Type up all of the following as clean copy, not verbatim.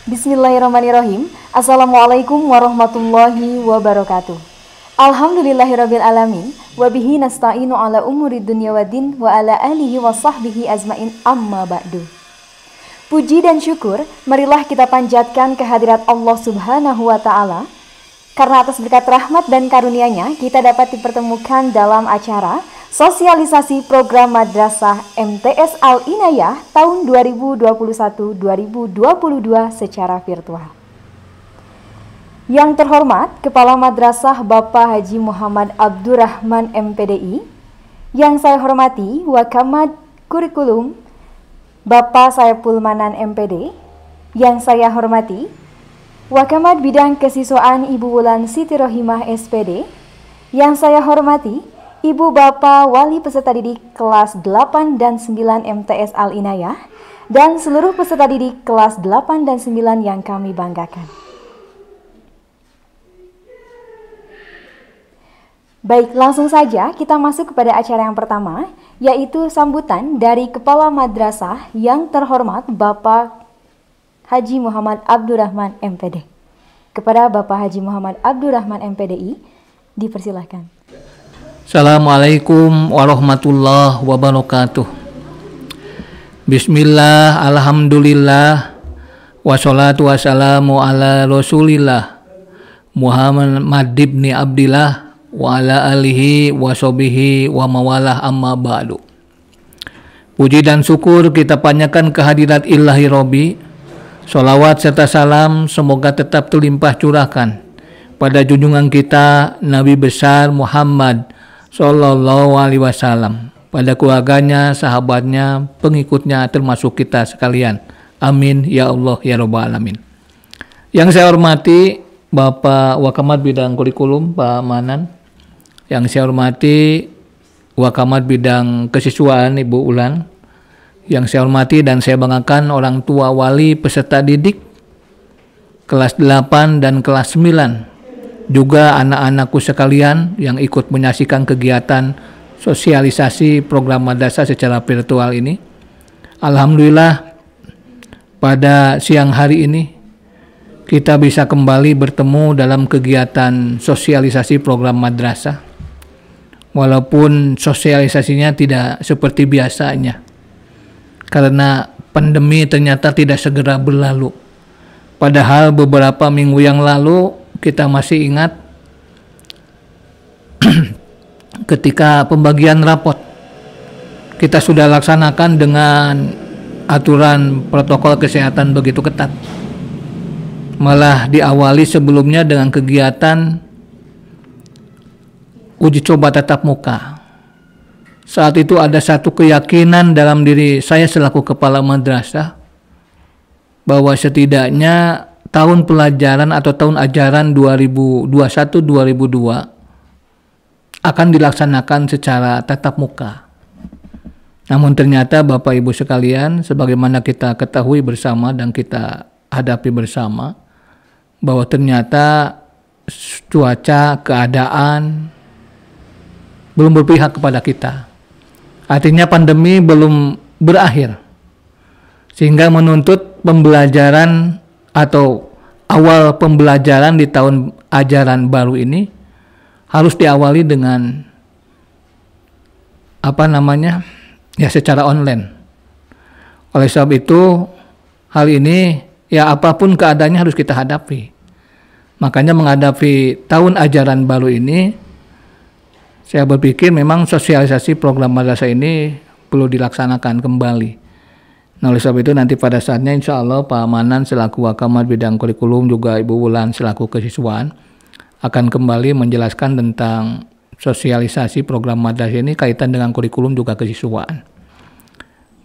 Bismillahirrahmanirrahim. Assalamualaikum warahmatullahi wabarakatuh. Alhamdulillahirabbil alamin wa bihi nasta'inu ala umurid dunya waddin wa ala alihi wa sahbihi azmain amma ba'du. Puji dan syukur marilah kita panjatkan kehadirat Allah Subhanahu wa taala karena atas berkat rahmat dan karunia-Nya kita dapat dipertemukan dalam acara sosialisasi program Madrasah MTS Al-Inayah tahun 2021-2022 secara virtual. Yang terhormat Kepala Madrasah Bapak Haji Muhammad Abdurrahman MPDI, yang saya hormati Wakamat Kurikulum Bapak Saiful Manan MPD, yang saya hormati Wakamat Bidang Kesiswaan Ibu Wulan Siti Rohimah SPD, yang saya hormati Ibu Bapak Wali peserta didik kelas 8 dan 9 MTS Al-Inayah dan seluruh peserta didik kelas 8 dan 9 yang kami banggakan. Baik, langsung saja kita masuk kepada acara yang pertama, yaitu sambutan dari Kepala Madrasah yang terhormat Bapak Haji Muhammad Abdurrahman MPD. Kepada Bapak Haji Muhammad Abdurrahman MPDI, dipersilahkan. Assalamualaikum warahmatullahi wabarakatuh. Bismillah, alhamdulillah, wassalatu wassalamu ala rasulillah Muhammad ibni Abdillah wa ala alihi wa sahbihi wa mawalah amma ba'du. Puji dan syukur kita panjatkan kehadirat Ilahi Robbi. Sholawat serta salam semoga tetap terlimpah curahkan pada junjungan kita Nabi besar Muhammad Sallallahu Alaihi Wasallam, pada keluarganya, sahabatnya, pengikutnya, termasuk kita sekalian. Amin ya Allah ya Rabbal Alamin. Yang saya hormati Bapak Wakamat Bidang Kurikulum Pak Manan, yang saya hormati Wakamat Bidang Kesiswaan Ibu Ulan, yang saya hormati dan saya banggakan orang tua wali peserta didik kelas 8 dan kelas 9. Juga anak-anakku sekalian yang ikut menyaksikan kegiatan sosialisasi program madrasah secara virtual ini. Alhamdulillah pada siang hari ini kita bisa kembali bertemu dalam kegiatan sosialisasi program madrasah. Walaupun sosialisasinya tidak seperti biasanya, karena pandemi ternyata tidak segera berlalu. Padahal beberapa minggu yang lalu kita masih ingat ketika pembagian rapot kita sudah laksanakan dengan aturan protokol kesehatan begitu ketat. Malah diawali sebelumnya dengan kegiatan uji coba tatap muka. Saat itu ada satu keyakinan dalam diri saya selaku kepala madrasah bahwa setidaknya tahun pelajaran atau tahun ajaran 2021-2022 akan dilaksanakan secara tatap muka. Namun ternyata Bapak Ibu sekalian, sebagaimana kita ketahui bersama dan kita hadapi bersama, bahwa ternyata cuaca, keadaan belum berpihak kepada kita. Artinya pandemi belum berakhir, sehingga menuntut pembelajaran atau awal pembelajaran di tahun ajaran baru ini harus diawali dengan secara online. Oleh sebab itu hal ini apapun keadaannya harus kita hadapi. Makanya menghadapi tahun ajaran baru ini, saya berpikir memang sosialisasi program madrasah ini perlu dilaksanakan kembali. Nah, oleh sebab itu nanti pada saatnya insya Allah Pak Manan selaku Wakamat Bidang Kurikulum, juga Ibu Wulan selaku kesiswaan akan kembali menjelaskan tentang sosialisasi program madrasah ini kaitan dengan kurikulum juga kesiswaan.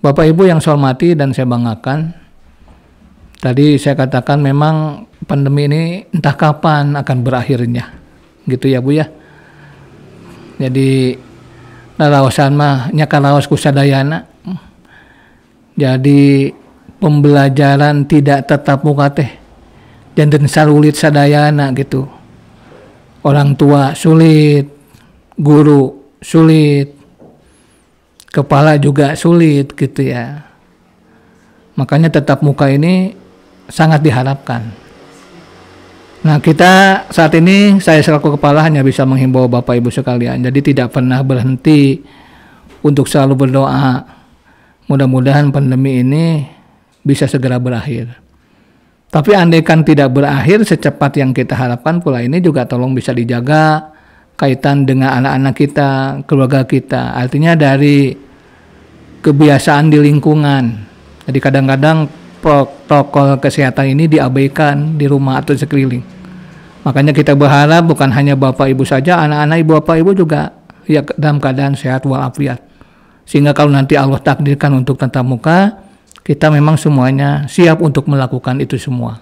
Bapak Ibu yang saya hormati dan saya banggakan, tadi saya katakan memang pandemi ini entah kapan akan berakhirnya, gitu ya Bu ya. Jadi lalawasan mah nyakalawas kusadayana. Jadi pembelajaran tidak tatap muka teh dan sarulit sadayana gitu. Orang tua sulit, guru sulit, kepala juga sulit gitu ya. Makanya tatap muka ini sangat diharapkan. Nah, kita saat ini, saya selaku kepala hanya bisa menghimbau Bapak Ibu sekalian, jadi tidak pernah berhenti untuk selalu berdoa. Mudah-mudahan pandemi ini bisa segera berakhir. Tapi andaikan tidak berakhir secepat yang kita harapkan pula, ini juga tolong bisa dijaga kaitan dengan anak-anak kita, keluarga kita. Artinya dari kebiasaan di lingkungan. Jadi kadang-kadang protokol kesehatan ini diabaikan di rumah atau sekeliling. Makanya kita berharap bukan hanya Bapak Ibu saja, anak-anak Ibu Bapak Ibu juga ya dalam keadaan sehat walafiat. Sehingga kalau nanti Allah takdirkan untuk tatap muka, kita memang semuanya siap untuk melakukan itu semua.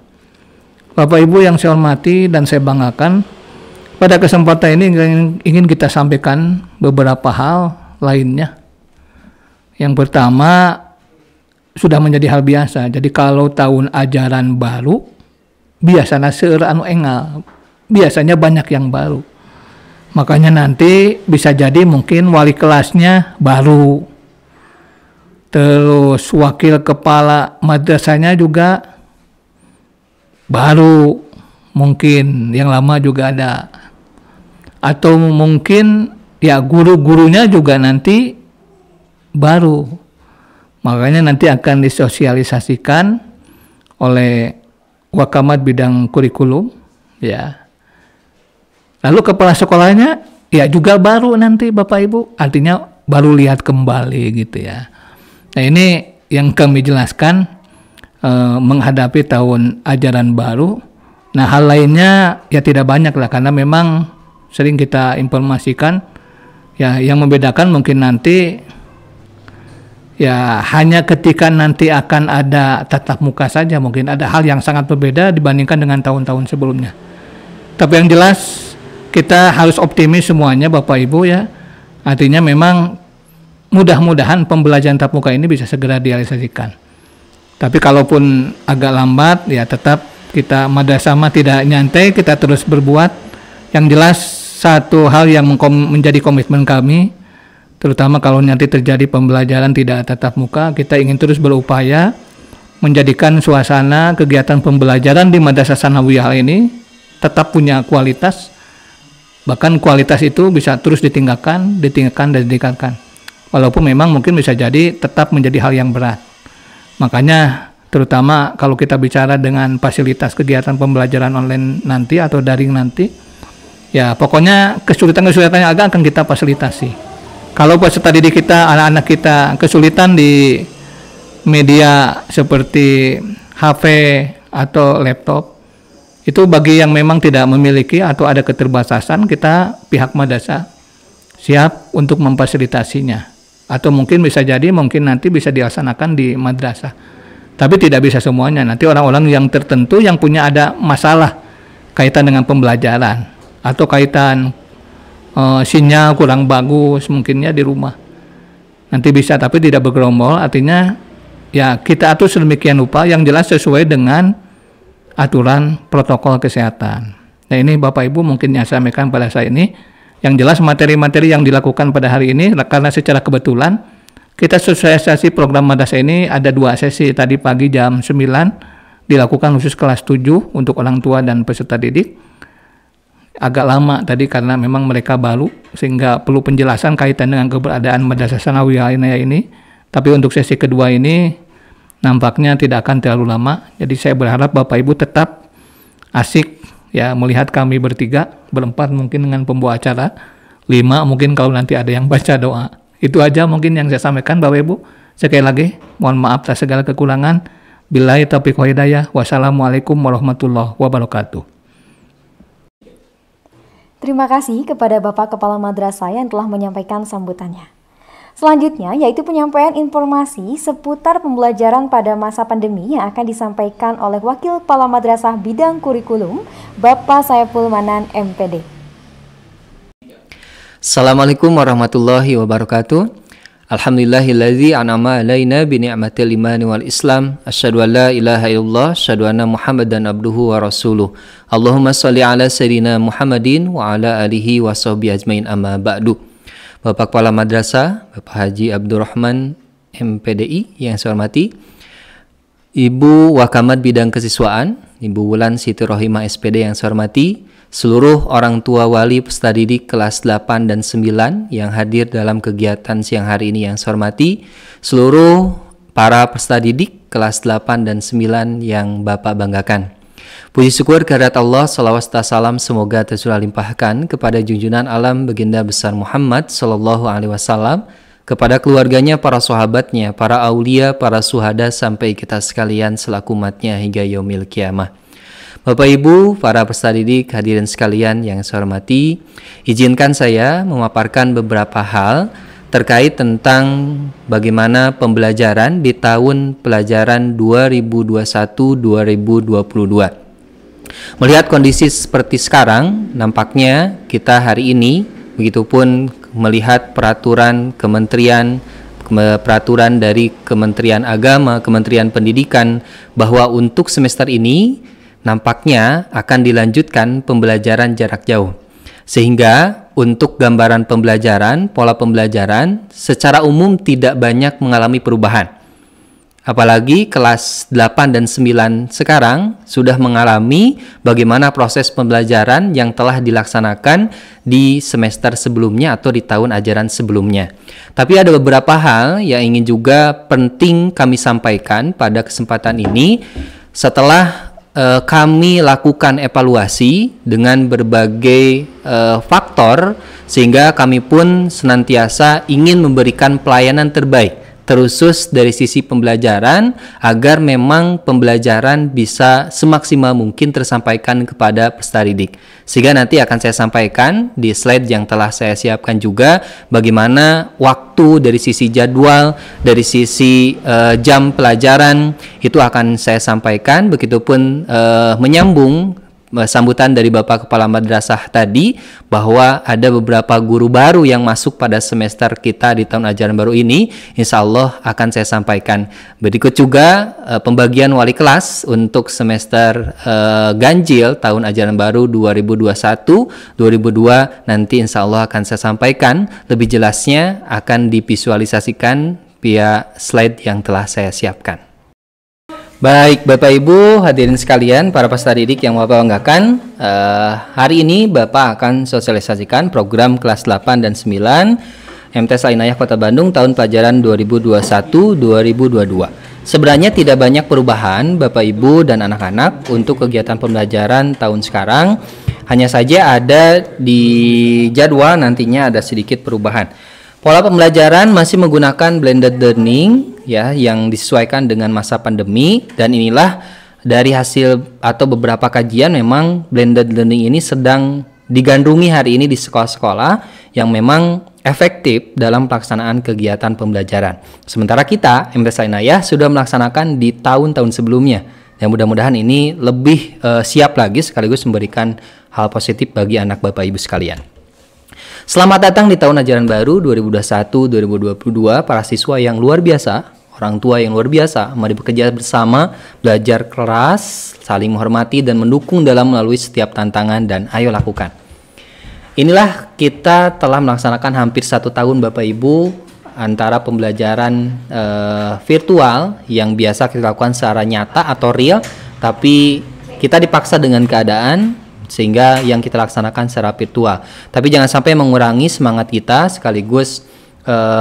Bapak Ibu yang saya hormati dan saya banggakan, pada kesempatan ini ingin kita sampaikan beberapa hal lainnya. Yang pertama, sudah menjadi hal biasa. Jadi kalau tahun ajaran baru, biasanya seueur anu engal. Biasanya banyak yang baru. Makanya nanti bisa jadi mungkin wali kelasnya baru. Terus wakil kepala madrasahnya juga baru. Mungkin yang lama juga ada. Atau mungkin ya guru-gurunya juga nanti baru. Makanya nanti akan disosialisasikan oleh Wakamat bidang kurikulum, ya. Lalu kepala sekolahnya ya juga baru nanti Bapak Ibu, artinya baru lihat kembali gitu ya. Nah, ini yang kami jelaskan menghadapi tahun ajaran baru. Nah, hal lainnya ya tidak banyak lah, karena memang sering kita informasikan ya, yang membedakan mungkin nanti ya hanya ketika nanti akan ada tatap muka saja, mungkin ada hal yang sangat berbeda dibandingkan dengan tahun-tahun sebelumnya. Tapi yang jelas kita harus optimis semuanya Bapak Ibu ya. Artinya memang mudah-mudahan pembelajaran tatap muka ini bisa segera direalisasikan. Tapi kalaupun agak lambat ya tetap kita madrasah tidak nyantai, kita terus berbuat. Yang jelas satu hal yang menjadi komitmen kami, terutama kalau nanti terjadi pembelajaran tidak tatap muka, kita ingin terus berupaya menjadikan suasana kegiatan pembelajaran di Madrasah Sanawiyah ini tetap punya kualitas, bahkan kualitas itu bisa terus ditingkatkan dan ditingkatkan. Walaupun memang mungkin bisa jadi tetap menjadi hal yang berat. Makanya terutama kalau kita bicara dengan fasilitas kegiatan pembelajaran online nanti atau daring nanti, ya pokoknya kesulitan-kesulitan yang agak akan kita fasilitasi. Kalau peserta didik kita, anak-anak kita kesulitan di media seperti HP atau laptop, itu bagi yang memang tidak memiliki atau ada keterbatasan, kita pihak madrasah siap untuk memfasilitasinya. Atau mungkin bisa jadi mungkin nanti bisa dilaksanakan di madrasah. Tapi tidak bisa semuanya. Nanti orang-orang yang tertentu yang punya ada masalah kaitan dengan pembelajaran atau kaitan sinyal kurang bagus mungkinnya di rumah nanti bisa, tapi tidak bergerombol. Artinya ya kita atur sedemikian rupa yang jelas sesuai dengan aturan protokol kesehatan. Nah, ini Bapak Ibu mungkin yang saya sampaikan pada saat ini. Yang jelas materi-materi yang dilakukan pada hari ini, karena secara kebetulan kita sosialisasi program madrasah ini ada 2 sesi. Tadi pagi jam 9 dilakukan khusus kelas 7 untuk orang tua dan peserta didik. Agak lama tadi karena memang mereka baru, sehingga perlu penjelasan kaitan dengan keberadaan Madrasah Sanawiyah ini. Tapi untuk sesi kedua ini nampaknya tidak akan terlalu lama. Jadi saya berharap Bapak Ibu tetap asik ya melihat kami berempat mungkin dengan pembawa acara, 5 mungkin kalau nanti ada yang baca doa. Itu aja mungkin yang saya sampaikan Bapak Ibu. Sekali lagi mohon maaf atas segala kekurangan. Billahi taufiq wal hidayah. Wassalamualaikum warahmatullahi wabarakatuh. Terima kasih kepada Bapak Kepala Madrasah yang telah menyampaikan sambutannya. Selanjutnya yaitu penyampaian informasi seputar pembelajaran pada masa pandemi yang akan disampaikan oleh Wakil Kepala Madrasah Bidang Kurikulum, Bapak Saiful Manan MPD. Assalamualaikum warahmatullahi wabarakatuh. Alhamdulillahilladzi an'ama alaina bi ni'matil imani wal islam. Asyhadu an la ilaha illallah, asyhadu anna Muhammadan abduhu wa rasuluh. Allahumma shalli ala sayyidina Muhammadin wa ala alihi wa sahbihi ajmain, amma ba'du. Bapak Kepala Madrasah, Bapak Haji Abdurrahman MPDI yang saya hormati, Ibu Wakamat Bidang Kesiswaan, Ibu Wulan Siti Rohimah SPD yang saya hormati, seluruh orang tua wali peserta didik kelas 8 dan 9 yang hadir dalam kegiatan siang hari ini yang saya hormati, seluruh para peserta didik kelas 8 dan 9 yang Bapak banggakan. Puji syukur kehadirat Allah, salawat serta salam semoga tercurah limpahkan kepada junjungan alam baginda besar Muhammad Sallallahu Alaihi Wasallam, kepada keluarganya, para sahabatnya, para aulia, para syuhada, sampai kita sekalian selaku umatnya hingga yaumil kiamah. Bapak Ibu, para peserta didik, hadirin sekalian yang saya hormati, izinkan saya memaparkan beberapa hal terkait tentang bagaimana pembelajaran di tahun pelajaran 2021-2022. Melihat kondisi seperti sekarang, nampaknya kita hari ini, begitupun melihat peraturan dari Kementerian Agama, Kementerian Pendidikan, bahwa untuk semester ini nampaknya akan dilanjutkan pembelajaran jarak jauh. Sehingga untuk gambaran pembelajaran, pola pembelajaran secara umum tidak banyak mengalami perubahan. Apalagi kelas 8 dan 9 sekarang sudah mengalami bagaimana proses pembelajaran yang telah dilaksanakan di semester sebelumnya atau di tahun ajaran sebelumnya. Tapi ada beberapa hal yang ingin juga penting kami sampaikan pada kesempatan ini setelah kami lakukan evaluasi dengan berbagai faktor, sehingga kami pun senantiasa ingin memberikan pelayanan terbaik, terusus dari sisi pembelajaran, agar memang pembelajaran bisa semaksimal mungkin tersampaikan kepada peserta didik. Sehingga nanti akan saya sampaikan di slide yang telah saya siapkan juga bagaimana waktu dari sisi jadwal, dari sisi jam pelajaran itu akan saya sampaikan, begitupun menyambung sambutan dari Bapak Kepala Madrasah tadi bahwa ada beberapa guru baru yang masuk pada semester kita di tahun ajaran baru ini, insya Allah akan saya sampaikan. Berikut juga pembagian wali kelas untuk semester ganjil tahun ajaran baru 2021-2022 nanti insya Allah akan saya sampaikan. Lebih jelasnya akan divisualisasikan via slide yang telah saya siapkan. Baik Bapak Ibu hadirin sekalian, para peserta didik yang Bapak banggakan, hari ini Bapak akan sosialisasikan program kelas 8 dan 9 MTs Al-Inayah Kota Bandung tahun pelajaran 2021-2022. Sebenarnya tidak banyak perubahan Bapak Ibu dan anak-anak untuk kegiatan pembelajaran tahun sekarang, hanya saja ada di jadwal nantinya ada sedikit perubahan. Pola pembelajaran masih menggunakan blended learning ya, yang disesuaikan dengan masa pandemi, dan inilah dari hasil atau beberapa kajian memang blended learning ini sedang digandrungi hari ini di sekolah-sekolah yang memang efektif dalam pelaksanaan kegiatan pembelajaran. Sementara kita MTs Al-Inayah sudah melaksanakan di tahun-tahun sebelumnya. Yang mudah-mudahan ini lebih siap lagi sekaligus memberikan hal positif bagi anak Bapak Ibu sekalian. Selamat datang di tahun ajaran baru 2021-2022 para siswa yang luar biasa, orang tua yang luar biasa. Mari bekerja bersama, belajar keras, saling menghormati dan mendukung dalam melalui setiap tantangan, dan ayo lakukan. Inilah kita telah melaksanakan hampir 1 tahun Bapak Ibu antara pembelajaran virtual yang biasa kita lakukan secara nyata atau real, tapi kita dipaksa dengan keadaan sehingga yang kita laksanakan secara virtual. Tapi jangan sampai mengurangi semangat kita sekaligus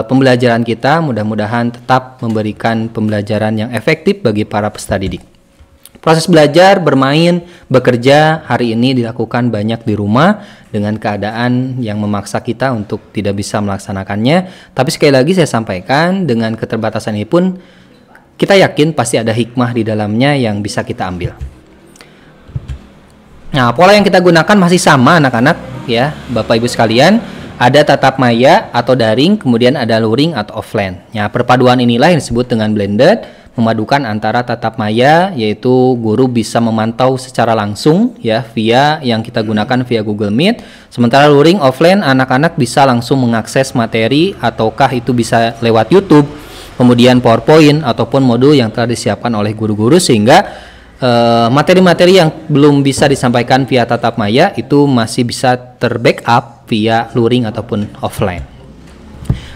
pembelajaran kita, mudah-mudahan tetap memberikan pembelajaran yang efektif bagi para peserta didik. Proses belajar, bermain, bekerja hari ini dilakukan banyak di rumah dengan keadaan yang memaksa kita untuk tidak bisa melaksanakannya. Tapi sekali lagi saya sampaikan, dengan keterbatasan ini pun kita yakin pasti ada hikmah di dalamnya yang bisa kita ambil. Nah, pola yang kita gunakan masih sama anak-anak ya, Bapak Ibu sekalian. Ada tatap maya atau daring, kemudian ada luring atau offline. Nah, perpaduan inilah yang disebut dengan blended, memadukan antara tatap maya, yaitu guru bisa memantau secara langsung ya via yang kita gunakan via Google Meet. Sementara luring offline, anak-anak bisa langsung mengakses materi ataukah itu bisa lewat YouTube, kemudian PowerPoint ataupun modul yang telah disiapkan oleh guru-guru, sehingga materi-materi yang belum bisa disampaikan via tatap maya itu masih bisa terbackup via luring ataupun offline.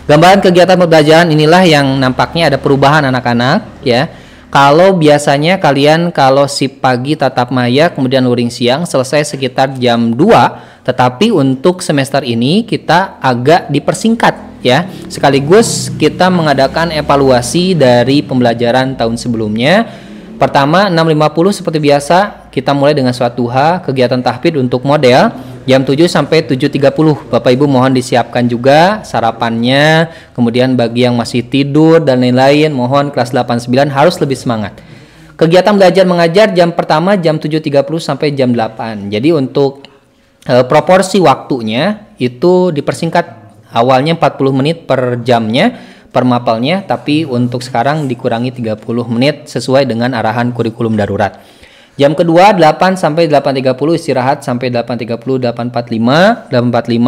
Gambaran kegiatan pembelajaran inilah yang nampaknya ada perubahan anak-anak ya. Kalau biasanya kalian kalau sip pagi tatap maya kemudian luring siang selesai sekitar jam 2, tetapi untuk semester ini kita agak dipersingkat ya. Sekaligus kita mengadakan evaluasi dari pembelajaran tahun sebelumnya. Pertama 6.50 seperti biasa kita mulai dengan sholat duha, kegiatan tahfidz untuk model jam 7 sampai 7.30. Bapak Ibu mohon disiapkan juga sarapannya. Kemudian bagi yang masih tidur dan lain-lain mohon kelas 8-9 harus lebih semangat. Kegiatan belajar mengajar jam pertama jam 7.30 sampai jam 8. Jadi untuk proporsi waktunya itu dipersingkat, awalnya 40 menit per jamnya per mapelnya, tapi untuk sekarang dikurangi 30 menit sesuai dengan arahan kurikulum darurat. Jam kedua 8 sampai 8.30 istirahat sampai 8.30, 8.45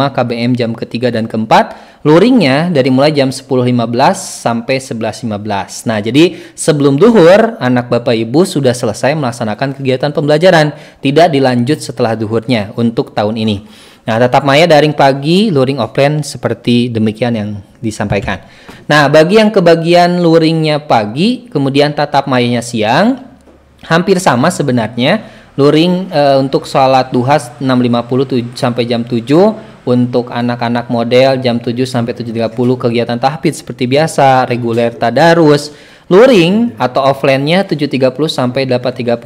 KBM jam ketiga dan keempat. Luringnya dari mulai jam 10.15 sampai 11.15. Nah, jadi sebelum duhur anak Bapak Ibu sudah selesai melaksanakan kegiatan pembelajaran, tidak dilanjut setelah duhurnya untuk tahun ini. Nah, tatap maya daring pagi, luring offline seperti demikian yang disampaikan. Nah, bagi yang kebagian luringnya pagi, kemudian tatap mayanya siang, hampir sama sebenarnya. Luring untuk sholat duha 6.50 sampai jam 7, untuk anak-anak model jam 7 sampai 7.30 kegiatan tahfidz seperti biasa, reguler tadarus. Luring atau offline-nya 7.30 sampai 8.30,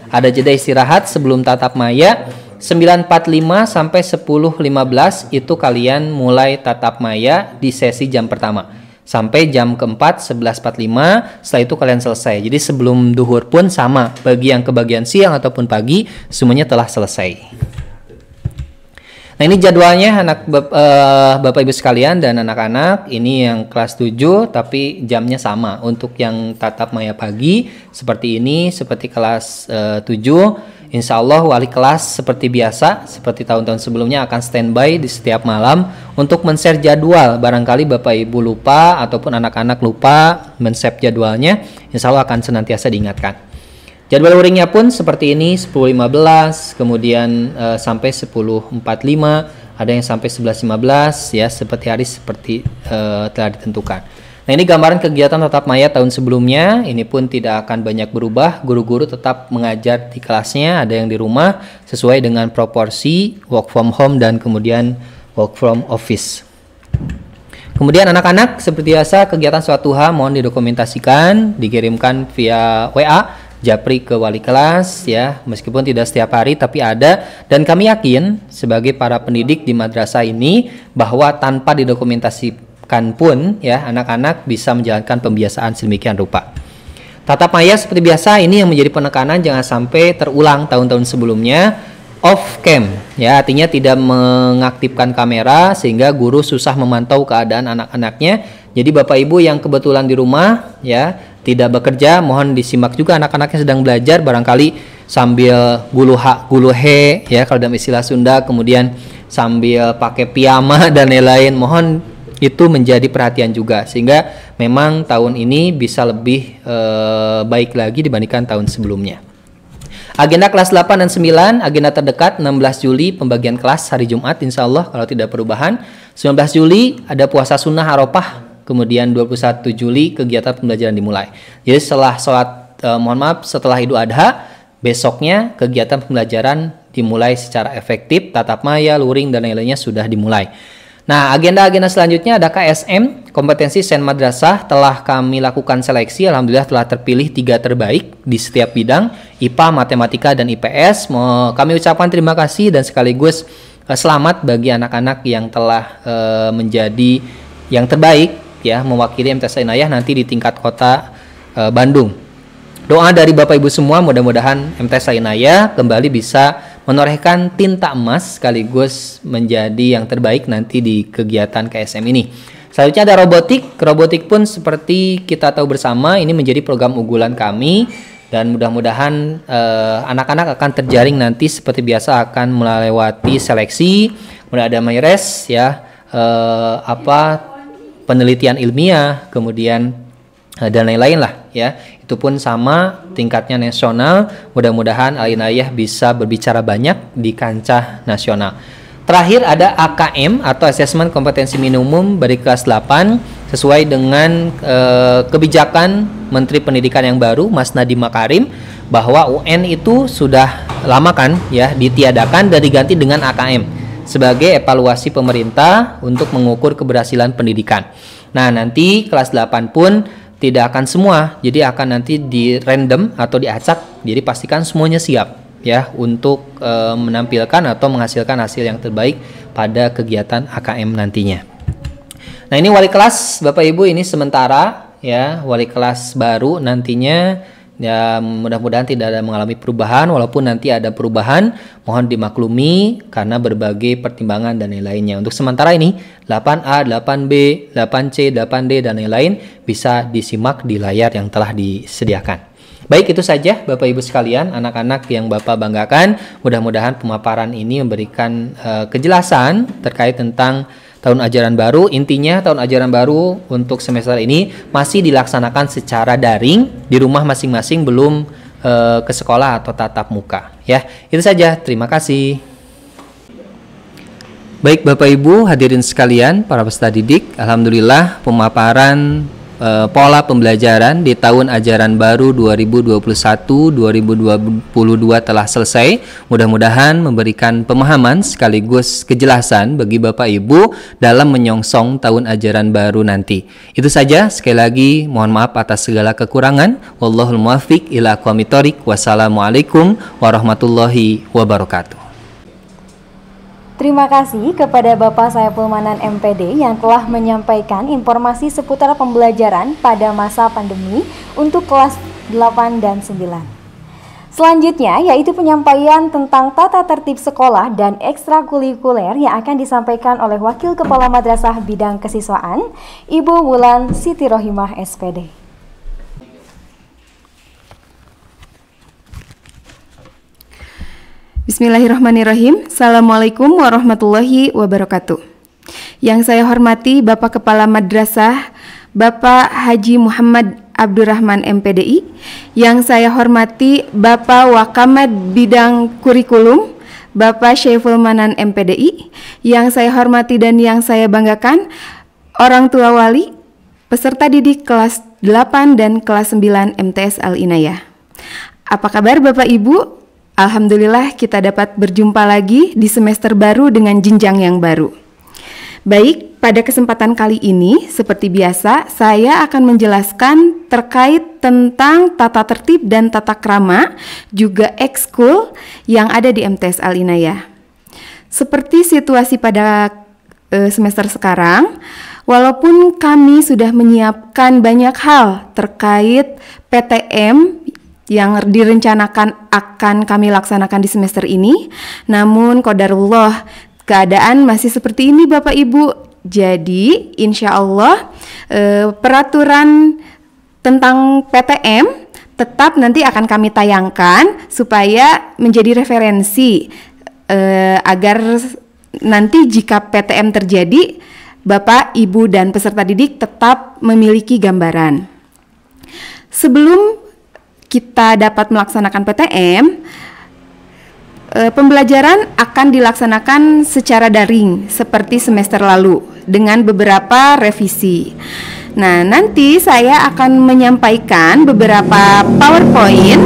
ada jeda istirahat sebelum tatap maya. 9.45 sampai 10.15 itu kalian mulai tatap maya di sesi jam pertama sampai jam keempat 11.45. Setelah itu kalian selesai. Jadi sebelum duhur pun sama, bagi yang kebagian siang ataupun pagi semuanya telah selesai. Nah, ini jadwalnya Bapak Ibu sekalian dan anak-anak. Ini yang kelas 7 tapi jamnya sama. Untuk yang tatap maya pagi seperti ini, seperti kelas 7. Insya Allah wali kelas seperti biasa, seperti tahun-tahun sebelumnya akan standby di setiap malam untuk men-share jadwal. Barangkali Bapak Ibu lupa ataupun anak-anak lupa men-save jadwalnya, insya Allah akan senantiasa diingatkan. Jadwal luringnya pun seperti ini, 10.15, kemudian sampai 10.45, ada yang sampai 11.15 ya, seperti hari seperti telah ditentukan. Nah, ini gambaran kegiatan tatap maya tahun sebelumnya. Ini pun tidak akan banyak berubah. Guru-guru tetap mengajar di kelasnya, ada yang di rumah sesuai dengan proporsi work from home dan kemudian work from office. Kemudian anak-anak seperti biasa kegiatan sholat duha mohon didokumentasikan, dikirimkan via WA Japri ke wali kelas ya, meskipun tidak setiap hari tapi ada, dan kami yakin sebagai para pendidik di madrasah ini bahwa tanpa didokumentasikan pun ya anak-anak bisa menjalankan pembiasaan sedemikian rupa. Tatap maya seperti biasa ini yang menjadi penekanan jangan sampai terulang tahun-tahun sebelumnya. Off cam ya, artinya tidak mengaktifkan kamera sehingga guru susah memantau keadaan anak-anaknya. Jadi Bapak Ibu yang kebetulan di rumah ya tidak bekerja, mohon disimak juga anak-anaknya sedang belajar, barangkali sambil gulu he ya kalau dalam istilah Sunda, kemudian sambil pakai piyama dan lain-lain, mohon itu menjadi perhatian juga sehingga memang tahun ini bisa lebih baik lagi dibandingkan tahun sebelumnya. Agenda kelas 8 dan 9, agenda terdekat 16 Juli pembagian kelas hari Jumat insya Allah kalau tidak perubahan. 19 Juli ada puasa sunnah Arafah, kemudian 21 Juli kegiatan pembelajaran dimulai. Jadi setelah setelah Idul Adha, besoknya kegiatan pembelajaran dimulai secara efektif, tatap maya, luring dan lain-lainnya sudah dimulai. Nah, agenda-agenda selanjutnya ada KSM, kompetensi Sen Madrasah. Telah kami lakukan seleksi, alhamdulillah telah terpilih 3 terbaik di setiap bidang, IPA, Matematika, dan IPS. Kami ucapkan terima kasih dan sekaligus selamat bagi anak-anak yang telah menjadi yang terbaik ya, mewakili MTS Inayah nanti di tingkat kota Bandung. Doa dari Bapak Ibu semua, mudah-mudahan MTS Inayah kembali bisa menorehkan tinta emas sekaligus menjadi yang terbaik nanti di kegiatan KSM ini. Selanjutnya ada robotik. Robotik pun seperti kita tahu bersama ini menjadi program unggulan kami dan mudah-mudahan anak-anak akan terjaring nanti seperti biasa akan melewati seleksi, kemudian ada MyRes ya, penelitian ilmiah, kemudian dan lain-lain lah ya. Itu pun sama tingkatnya nasional. Mudah-mudahan Al-Inayah bisa berbicara banyak di kancah nasional. Terakhir ada AKM atau Asesmen Kompetensi Minimum bagi kelas 8 sesuai dengan kebijakan Menteri Pendidikan yang baru, Mas Nadiem Makarim, bahwa UN itu sudah lama kan ya ditiadakan dan diganti dengan AKM sebagai evaluasi pemerintah untuk mengukur keberhasilan pendidikan. Nah, nanti kelas 8 pun tidak akan semua, jadi akan nanti di random atau diacak, jadi pastikan semuanya siap ya untuk menampilkan atau menghasilkan hasil yang terbaik pada kegiatan AKM nantinya. Nah, ini wali kelas Bapak Ibu, ini sementara ya, wali kelas baru nantinya ya, mudah-mudahan tidak ada mengalami perubahan, walaupun nanti ada perubahan mohon dimaklumi karena berbagai pertimbangan dan lain-lainnya. Untuk sementara ini 8A, 8B, 8C, 8D dan lain-lain bisa disimak di layar yang telah disediakan. Baik, itu saja Bapak Ibu sekalian, anak-anak yang Bapak banggakan. Mudah-mudahan pemaparan ini memberikan kejelasan terkait tentang tahun ajaran baru. Intinya tahun ajaran baru untuk semester ini masih dilaksanakan secara daring di rumah masing-masing, belum ke sekolah atau tatap muka ya. Itu saja, terima kasih. Baik Bapak Ibu hadirin sekalian, para peserta didik, alhamdulillah pemaparan pola pembelajaran di tahun ajaran baru 2021-2022 telah selesai. Mudah-mudahan memberikan pemahaman sekaligus kejelasan bagi Bapak Ibu dalam menyongsong tahun ajaran baru nanti. Itu saja, sekali lagi mohon maaf atas segala kekurangan. Wallahul muwaffiq ila aqwamit thoriq. Wassalamualaikum warahmatullahi wabarakatuh. Terima kasih kepada Bapak Saiful Manan MPD yang telah menyampaikan informasi seputar pembelajaran pada masa pandemi untuk kelas 8 dan 9. Selanjutnya yaitu penyampaian tentang tata tertib sekolah dan ekstrakurikuler yang akan disampaikan oleh Wakil Kepala Madrasah Bidang Kesiswaan, Ibu Wulan Siti Rohimah SPD. Bismillahirrahmanirrahim. Assalamualaikum warahmatullahi wabarakatuh. Yang saya hormati Bapak Kepala Madrasah Bapak Haji Muhammad Abdurrahman MPDI. Yang saya hormati Bapak Wakamat Bidang Kurikulum Bapak Syaiful Manan MPDI. Yang saya hormati dan yang saya banggakan orang tua wali, peserta didik kelas 8 dan kelas 9 MTS Al-Inayah. Apa kabar Bapak Ibu? Alhamdulillah kita dapat berjumpa lagi di semester baru dengan jenjang yang baru. Baik, pada kesempatan kali ini seperti biasa saya akan menjelaskan terkait tentang tata tertib dan tata krama juga ekskul yang ada di MTS Al-Inayah. Seperti situasi pada semester sekarang, walaupun kami sudah menyiapkan banyak hal terkait PTM yang direncanakan akan kami laksanakan di semester ini, namun qadarullah keadaan masih seperti ini Bapak Ibu. Jadi insya Allah peraturan tentang PTM tetap nanti akan kami tayangkan supaya menjadi referensi agar nanti jika PTM terjadi Bapak, Ibu, dan peserta didik tetap memiliki gambaran. Sebelum kita dapat melaksanakan PTM, pembelajaran akan dilaksanakan secara daring seperti semester lalu dengan beberapa revisi. Nah, nanti saya akan menyampaikan beberapa PowerPoint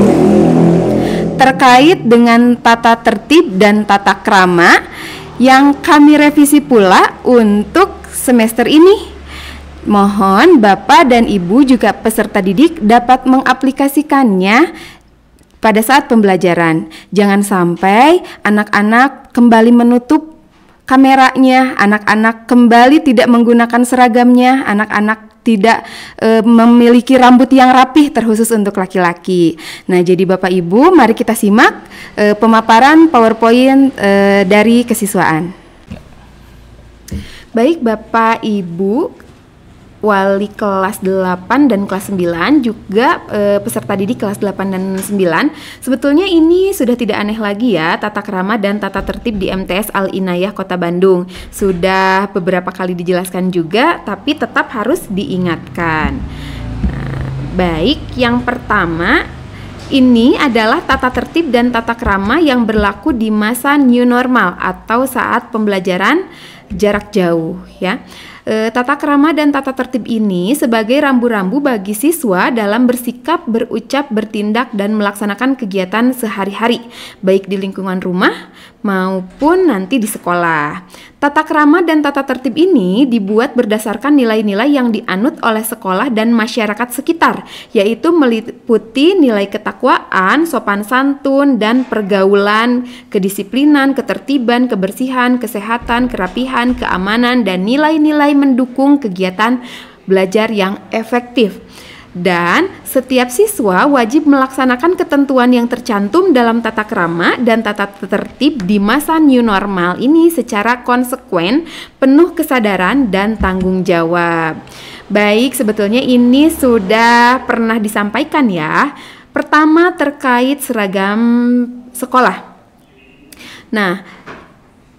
terkait dengan tata tertib dan tata krama yang kami revisi pula untuk semester ini. Mohon Bapak dan Ibu juga peserta didik dapat mengaplikasikannya pada saat pembelajaran. Jangan sampai anak-anak kembali menutup kameranya, anak-anak kembali tidak menggunakan seragamnya, anak-anak tidak memiliki rambut yang rapih terkhusus untuk laki-laki. Nah, jadi Bapak Ibu, mari kita simak pemaparan PowerPoint dari kesiswaan. Baik Bapak Ibu, wali kelas 8 dan kelas 9 juga peserta didik kelas 8 dan 9. Sebetulnya ini sudah tidak aneh lagi ya, tata krama dan tata tertib di MTS Al-Inayah Kota Bandung. Sudah beberapa kali dijelaskan juga, tapi tetap harus diingatkan. Nah, baik, yang pertama ini adalah tata tertib dan tata krama yang berlaku di masa new normal atau saat pembelajaran jarak jauh ya. Tata krama dan tata tertib ini sebagai rambu-rambu bagi siswa dalam bersikap, berucap, bertindak, dan melaksanakan kegiatan sehari-hari, baik di lingkungan rumah maupun nanti di sekolah. Tata krama dan tata tertib ini dibuat berdasarkan nilai-nilai yang dianut oleh sekolah dan masyarakat sekitar, yaitu meliputi nilai ketakwaan, sopan santun, dan pergaulan, kedisiplinan, ketertiban, kebersihan, kesehatan, kerapihan, keamanan, dan nilai-nilai mendukung kegiatan belajar yang efektif. Dan setiap siswa wajib melaksanakan ketentuan yang tercantum dalam tata krama dan tata tertib di masa new normal ini secara konsekuen, penuh kesadaran dan tanggung jawab. Baik, sebetulnya ini sudah pernah disampaikan ya. Pertama terkait seragam sekolah. Nah,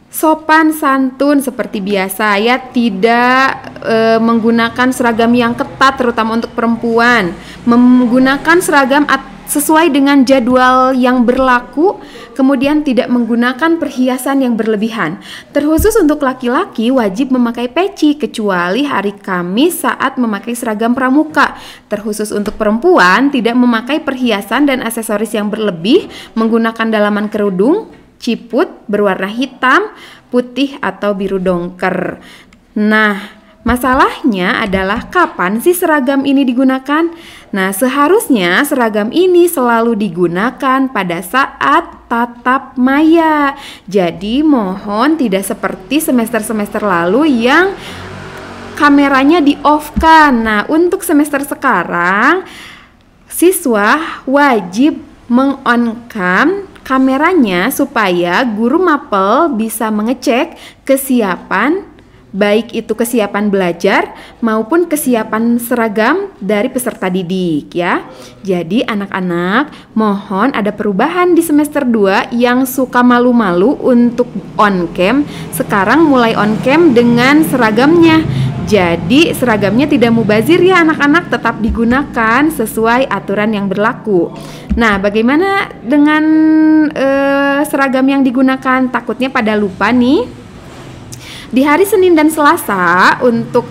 sopan santun seperti biasa ya, tidak menggunakan seragam yang ketat terutama untuk perempuan, menggunakan seragam sesuai dengan jadwal yang berlaku, kemudian tidak menggunakan perhiasan yang berlebihan. Terkhusus untuk laki-laki wajib memakai peci kecuali hari Kamis saat memakai seragam pramuka. Terkhusus untuk perempuan tidak memakai perhiasan dan aksesoris yang berlebih, menggunakan dalaman kerudung, ciput berwarna hitam, putih atau biru dongker. Nah, masalahnya adalah kapan sih seragam ini digunakan? Nah, seharusnya seragam ini selalu digunakan pada saat tatap maya. Jadi mohon tidak seperti semester-semester lalu yang kameranya di-off-kan. Nah, untuk semester sekarang siswa wajib meng-on-cam kameranya supaya guru mapel bisa mengecek kesiapan, baik itu kesiapan belajar maupun kesiapan seragam dari peserta didik ya. Jadi anak-anak mohon ada perubahan di semester 2 yang suka malu-malu untuk on cam, sekarang mulai on cam dengan seragamnya. Jadi seragamnya tidak mubazir ya anak-anak, tetap digunakan sesuai aturan yang berlaku. Nah, bagaimana dengan seragam yang digunakan? Takutnya pada lupa nih. Di hari Senin dan Selasa untuk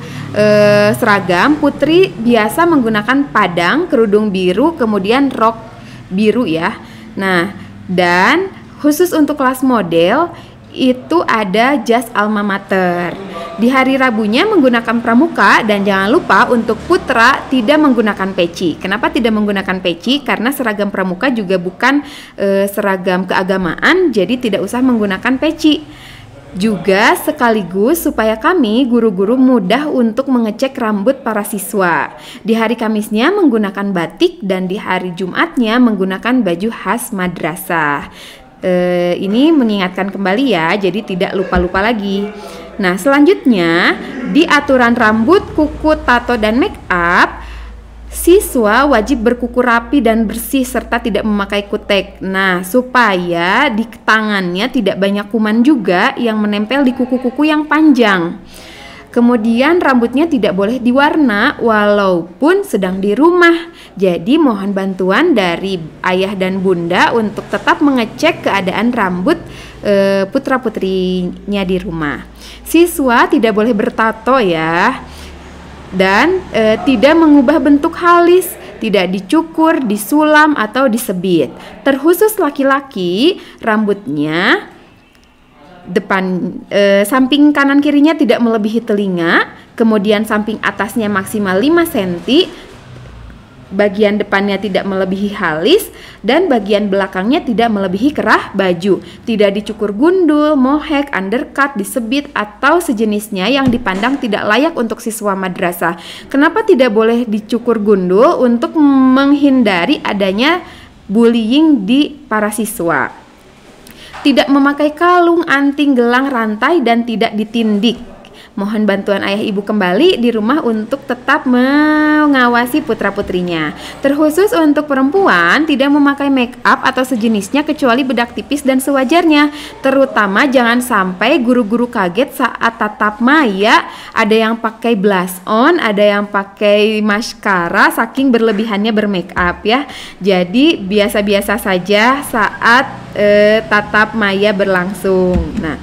seragam, Putri biasa menggunakan padang, kerudung biru, kemudian rok biru ya. Nah, dan khusus untuk kelas model itu ada jas alma mater. Di hari Rabunya menggunakan pramuka, dan jangan lupa untuk putra tidak menggunakan peci. Kenapa tidak menggunakan peci? Karena seragam pramuka juga bukan seragam keagamaan, jadi tidak usah menggunakan peci. Juga sekaligus supaya kami guru-guru mudah untuk mengecek rambut para siswa. Di hari Kamisnya menggunakan batik dan di hari Jumatnya menggunakan baju khas madrasah. Ini mengingatkan kembali ya, jadi tidak lupa-lupa lagi. Nah, selanjutnya di aturan rambut, kuku, tato, dan make up, siswa wajib berkuku rapi dan bersih serta tidak memakai kutek. Nah, supaya di tangannya tidak banyak kuman juga yang menempel di kuku-kuku yang panjang. Kemudian rambutnya tidak boleh diwarna walaupun sedang di rumah. Jadi mohon bantuan dari ayah dan bunda untuk tetap mengecek keadaan rambut putra-putrinya di rumah. Siswa tidak boleh bertato ya. Dan tidak mengubah bentuk halus, tidak dicukur, disulam, atau disebit. Terkhusus laki-laki, rambutnya depan samping kanan kirinya tidak melebihi telinga, kemudian samping atasnya maksimal 5 cm, bagian depannya tidak melebihi halis, dan bagian belakangnya tidak melebihi kerah baju. Tidak dicukur gundul, mohek, undercut, disebit, atau sejenisnya yang dipandang tidak layak untuk siswa madrasah. Kenapa tidak boleh dicukur gundul? Untuk menghindari adanya bullying di para siswa. Tidak memakai kalung, anting, gelang, rantai, dan tidak ditindik. Mohon bantuan ayah ibu kembali di rumah untuk tetap mengawasi putra-putrinya. Terkhusus untuk perempuan, tidak memakai make up atau sejenisnya kecuali bedak tipis dan sewajarnya. Terutama jangan sampai guru-guru kaget saat tatap maya ada yang pakai blush on, ada yang pakai maskara saking berlebihannya bermake up ya. Jadi biasa-biasa saja saat tatap maya berlangsung. Nah,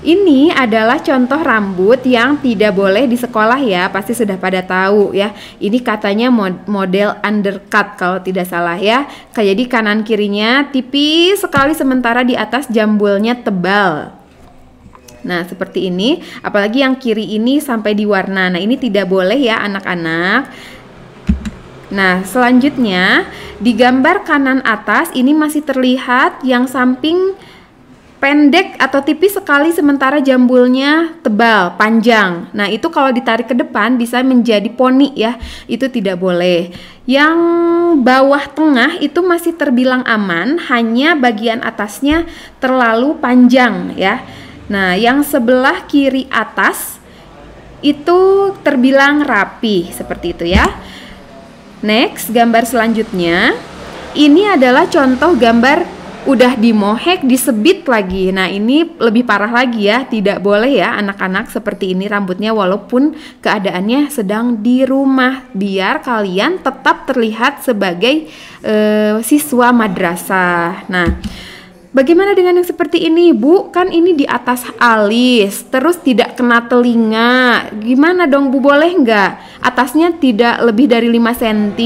Ini adalah contoh rambut yang tidak boleh di sekolah ya, pasti sudah pada tahu ya. Ini katanya model undercut kalau tidak salah ya. Jadi kanan kirinya tipis sekali sementara di atas jambulnya tebal. Nah seperti ini, apalagi yang kiri ini sampai diwarna. Nah ini tidak boleh ya anak-anak. Nah selanjutnya di gambar kanan atas ini masih terlihat yang samping pendek atau tipis sekali sementara jambulnya tebal, panjang. Nah itu kalau ditarik ke depan bisa menjadi poni ya, itu tidak boleh. Yang bawah tengah itu masih terbilang aman, hanya bagian atasnya terlalu panjang ya. Nah yang sebelah kiri atas itu terbilang rapi, seperti itu ya. Next, gambar selanjutnya ini adalah contoh gambar udah dimohek, disebit lagi. Nah ini lebih parah lagi ya, tidak boleh ya anak-anak seperti ini rambutnya walaupun keadaannya sedang di rumah, biar kalian tetap terlihat sebagai siswa madrasah. Nah bagaimana dengan yang seperti ini, Bu? Kan ini di atas alis, terus tidak kena telinga. Gimana dong, Bu? Boleh nggak? Atasnya tidak lebih dari 5 cm.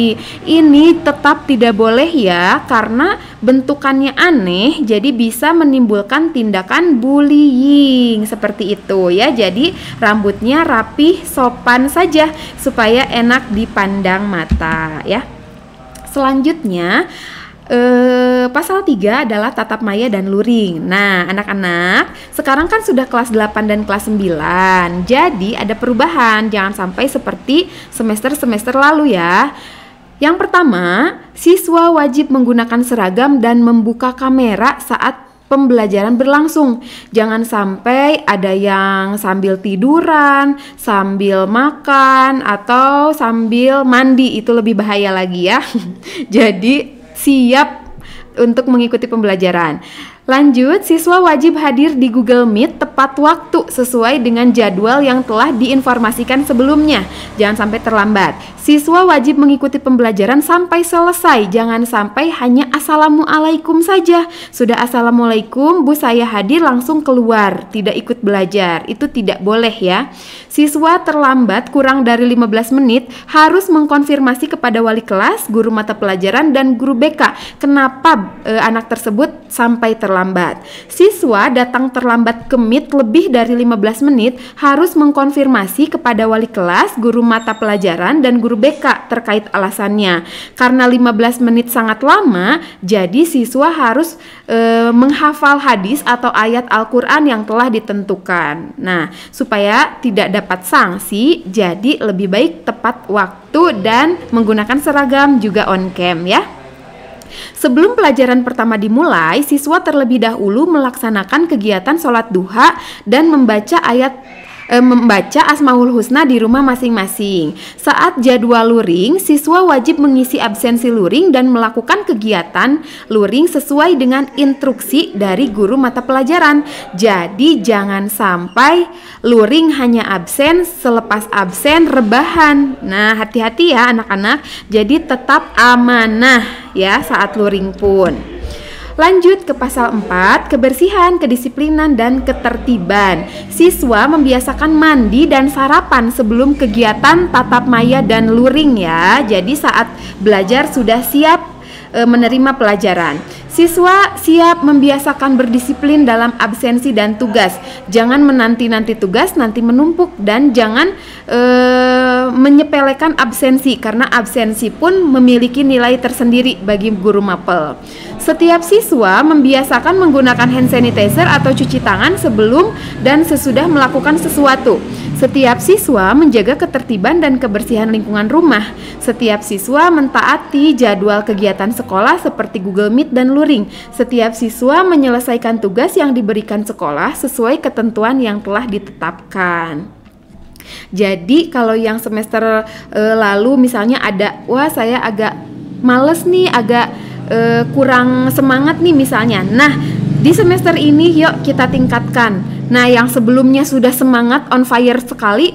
Ini tetap tidak boleh ya, karena bentukannya aneh, jadi bisa menimbulkan tindakan bullying. Seperti itu ya. Jadi rambutnya rapih, sopan saja, supaya enak dipandang mata ya. Selanjutnya, pasal 3 adalah tatap maya dan luring. Nah anak-anak sekarang kan sudah kelas 8 dan kelas 9, jadi ada perubahan, jangan sampai seperti semester-semester lalu ya. Yang pertama, siswa wajib menggunakan seragam dan membuka kamera saat pembelajaran berlangsung. Jangan sampai ada yang sambil tiduran, sambil makan, atau sambil mandi, itu lebih bahaya lagi ya. Jadi siap untuk mengikuti pembelajaran. Lanjut, siswa wajib hadir di Google Meet tepat waktu sesuai dengan jadwal yang telah diinformasikan sebelumnya. Jangan sampai terlambat. Siswa wajib mengikuti pembelajaran sampai selesai. Jangan sampai hanya assalamualaikum saja. Sudah assalamualaikum, Bu saya hadir langsung keluar, tidak ikut belajar. Itu tidak boleh ya. Siswa terlambat kurang dari 15 menit harus mengkonfirmasi kepada wali kelas, guru mata pelajaran, dan guru BK kenapa anak tersebut sampai terlambat. Siswa datang terlambat ke Meet lebih dari 15 menit harus mengkonfirmasi kepada wali kelas, guru mata pelajaran, dan guru BK terkait alasannya. Karena 15 menit sangat lama, jadi siswa harus menghafal hadis atau ayat Al-Quran yang telah ditentukan. Nah, supaya tidak dapat sanksi, jadi lebih baik tepat waktu dan menggunakan seragam juga on cam ya. Sebelum pelajaran pertama dimulai, siswa terlebih dahulu melaksanakan kegiatan sholat duha dan membaca Asmaul Husna di rumah masing-masing. Saat jadwal luring, siswa wajib mengisi absensi luring dan melakukan kegiatan luring sesuai dengan instruksi dari guru mata pelajaran. Jadi jangan sampai luring hanya absen, selepas absen rebahan. Nah, hati-hati ya anak-anak. Jadi tetap amanah ya saat luring pun. Lanjut ke pasal 4, kebersihan, kedisiplinan, dan ketertiban. Siswa membiasakan mandi dan sarapan sebelum kegiatan tatap maya dan luring ya. Jadi saat belajar sudah siap menerima pelajaran. Siswa siap membiasakan berdisiplin dalam absensi dan tugas. Jangan menanti-nanti tugas, nanti menumpuk, dan jangan menyepelekan absensi, karena absensi pun memiliki nilai tersendiri bagi guru mapel. Setiap siswa membiasakan menggunakan hand sanitizer atau cuci tangan sebelum dan sesudah melakukan sesuatu. Setiap siswa menjaga ketertiban dan kebersihan lingkungan rumah. Setiap siswa mentaati jadwal kegiatan sekolah seperti Google Meet dan luring. Setiap siswa menyelesaikan tugas yang diberikan sekolah sesuai ketentuan yang telah ditetapkan. Jadi kalau yang semester lalu misalnya ada, wah saya agak males nih, agak kurang semangat nih misalnya. Nah, di semester ini yuk kita tingkatkan. Nah, yang sebelumnya sudah semangat on fire sekali,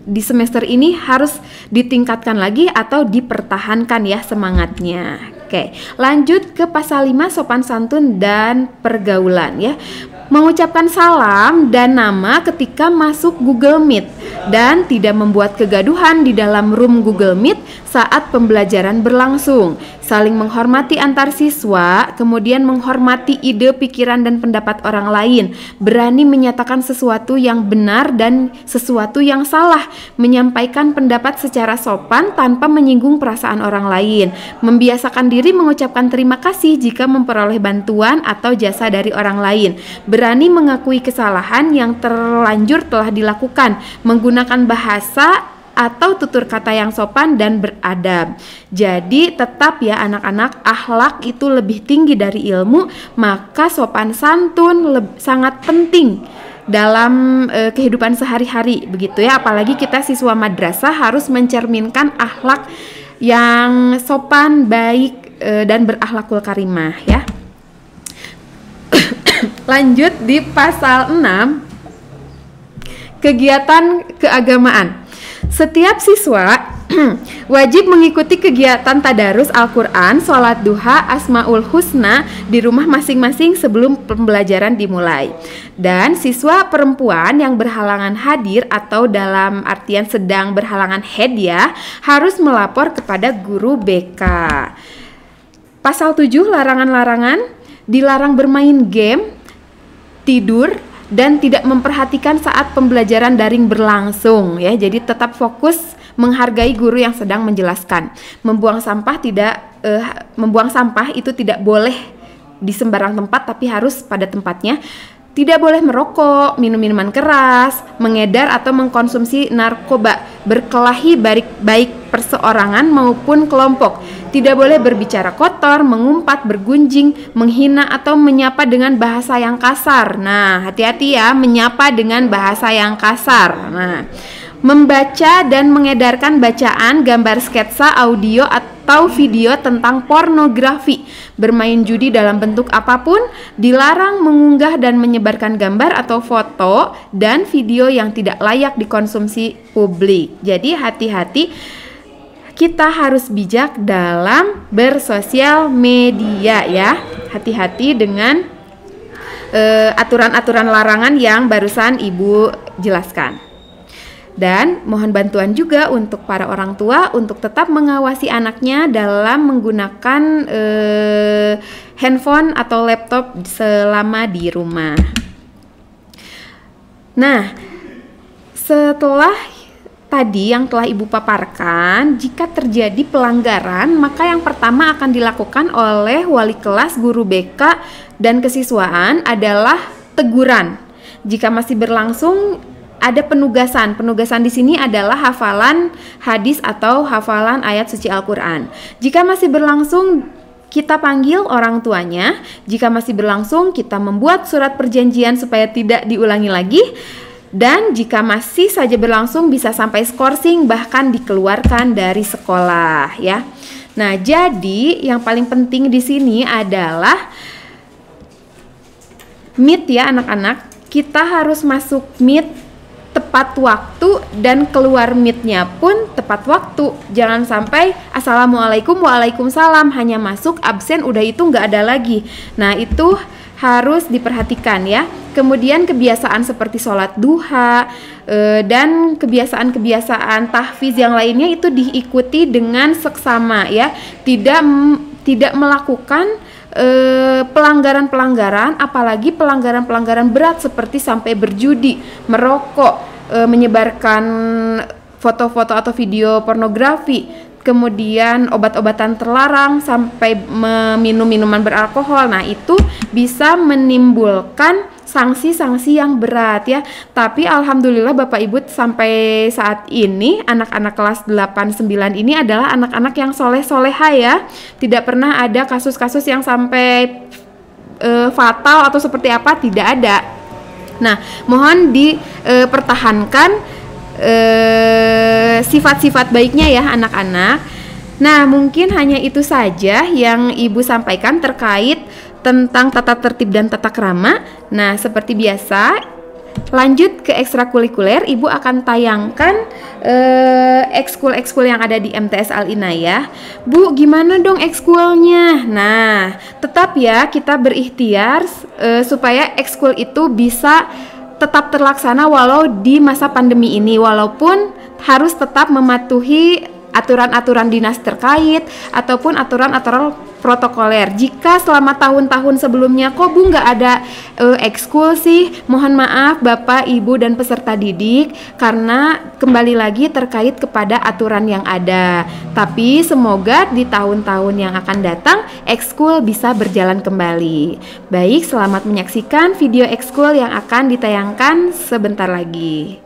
di semester ini harus ditingkatkan lagi atau dipertahankan ya semangatnya. Oke, lanjut ke pasal 5, sopan santun dan pergaulan ya. mengucapkan salam dan nama ketika masuk Google Meet, dan tidak membuat kegaduhan di dalam room Google Meet saat pembelajaran berlangsung. Saling menghormati antar siswa, kemudian menghormati ide, pikiran, dan pendapat orang lain. Berani menyatakan sesuatu yang benar dan sesuatu yang salah. Menyampaikan pendapat secara sopan tanpa menyinggung perasaan orang lain. Membiasakan diri mengucapkan terima kasih jika memperoleh bantuan atau jasa dari orang lain. Berani mengakui kesalahan yang terlanjur telah dilakukan. Menggunakan bahasa atau tutur kata yang sopan dan beradab. Jadi tetap ya anak-anak, akhlak itu lebih tinggi dari ilmu, maka sopan santun sangat penting dalam kehidupan sehari-hari begitu ya. Apalagi kita siswa madrasah harus mencerminkan akhlak yang sopan, baik dan berakhlakul karimah ya. Lanjut di pasal 6, kegiatan keagamaan. Setiap siswa wajib mengikuti kegiatan tadarus Al-Quran, sholat duha, asmaul husna di rumah masing-masing sebelum pembelajaran dimulai. Dan siswa perempuan yang berhalangan hadir atau dalam artian sedang berhalangan hadiah harus melapor kepada guru BK. Pasal 7, larangan-larangan. Dilarang bermain game, tidur, dan tidak memperhatikan saat pembelajaran daring berlangsung ya. Jadi tetap fokus menghargai guru yang sedang menjelaskan. Membuang sampah itu tidak boleh di sembarang tempat, tapi harus pada tempatnya. Tidak boleh merokok, minum minuman keras, mengedar atau mengkonsumsi narkoba, berkelahi baik perseorangan maupun kelompok. Tidak boleh berbicara kotor, mengumpat, bergunjing, menghina atau menyapa dengan bahasa yang kasar. Nah, hati-hati ya, menyapa dengan bahasa yang kasar. Nah, membaca dan mengedarkan bacaan, gambar sketsa, audio atau video tentang pornografi, bermain judi dalam bentuk apapun, dilarang mengunggah dan menyebarkan gambar atau foto dan video yang tidak layak dikonsumsi publik. Jadi hati-hati, kita harus bijak dalam bersosial media ya. Hati-hati dengan aturan-aturan larangan yang barusan Ibu jelaskan. Dan mohon bantuan juga untuk para orang tua untuk tetap mengawasi anaknya dalam menggunakan handphone atau laptop selama di rumah. Nah, setelah tadi yang telah Ibu paparkan, jika terjadi pelanggaran, maka yang pertama akan dilakukan oleh wali kelas, guru BK, dan kesiswaan adalah teguran. Jika masih berlangsung, ada penugasan. Penugasan di sini adalah hafalan hadis atau hafalan ayat suci Al-Quran. Jika masih berlangsung, kita panggil orang tuanya. Jika masih berlangsung, kita membuat surat perjanjian supaya tidak diulangi lagi. Dan jika masih saja berlangsung, bisa sampai skorsing, bahkan dikeluarkan dari sekolah ya. Nah, jadi yang paling penting di sini adalah meet ya anak-anak. Kita harus masuk meet tepat waktu dan keluar meetnya pun tepat waktu. Jangan sampai assalamualaikum, waalaikumsalam, hanya masuk absen udah itu nggak ada lagi. Nah, itu harus diperhatikan ya. Kemudian kebiasaan seperti sholat duha dan kebiasaan-kebiasaan tahfiz yang lainnya itu diikuti dengan seksama ya. Tidak melakukan pelanggaran-pelanggaran, apalagi pelanggaran-pelanggaran berat seperti sampai berjudi, merokok, menyebarkan foto-foto atau video pornografi, kemudian obat-obatan terlarang, sampai meminum minuman beralkohol. Nah, itu bisa menimbulkan sanksi-sanksi yang berat ya. Tapi alhamdulillah Bapak Ibu sampai saat ini anak-anak kelas 8-9 ini adalah anak-anak yang soleh-soleha ya. Tidak pernah ada kasus-kasus yang sampai fatal atau seperti apa, tidak ada. Nah, mohon dipertahankan sifat-sifat baiknya ya anak-anak. Nah, mungkin hanya itu saja yang Ibu sampaikan terkait tentang tata tertib dan tata krama. Nah, seperti biasa lanjut ke ekstrakurikuler, Ibu akan tayangkan ekskul-ekskul yang ada di MTS Al Inayah. Bu, gimana dong ekskulnya? Nah, tetap ya kita berikhtiar supaya ekskul itu bisa tetap terlaksana walau di masa pandemi ini, walaupun harus tetap mematuhi aturan-aturan dinas terkait ataupun aturan-aturan protokoler. Jika selama tahun-tahun sebelumnya kok Bu nggak ada ekskul sih, mohon maaf Bapak, Ibu, dan peserta didik, karena kembali lagi terkait kepada aturan yang ada. Tapi semoga di tahun-tahun yang akan datang ekskul bisa berjalan kembali. Baik, selamat menyaksikan video ekskul yang akan ditayangkan sebentar lagi.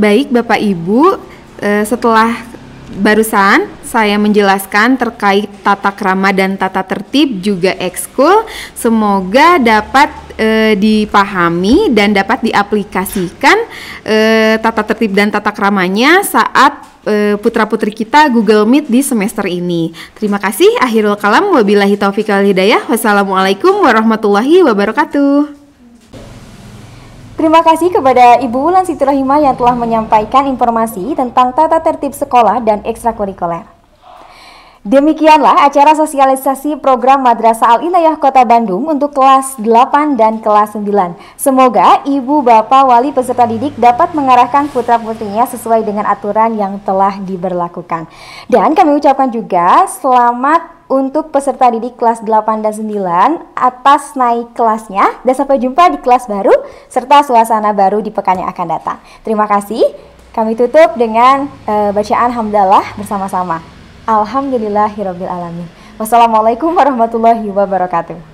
Baik Bapak Ibu, setelah barusan saya menjelaskan terkait tata krama dan tata tertib juga ekskul, semoga dapat dipahami dan dapat diaplikasikan tata tertib dan tata kramanya saat putra-putri kita Google Meet di semester ini. Terima kasih. Akhirul kalam, wabillahi taufiq wal hidayah. Wassalamualaikum warahmatullahi wabarakatuh. Terima kasih kepada Ibu Wulan Siturahimah yang telah menyampaikan informasi tentang tata tertib sekolah dan ekstrakurikuler. Demikianlah acara sosialisasi program Madrasah Al-Inayah Kota Bandung untuk kelas 8 dan kelas 9. Semoga Ibu Bapak Wali peserta didik dapat mengarahkan putra-putrinya sesuai dengan aturan yang telah diberlakukan. Dan kami ucapkan juga selamat untuk peserta didik kelas 8 dan 9 atas naik kelasnya, dan sampai jumpa di kelas baru serta suasana baru di pekan yang akan datang. Terima kasih. Kami tutup dengan bacaan hamdalah bersama-sama. Alhamdulillahirabbil alamin. Wassalamualaikum warahmatullahi wabarakatuh.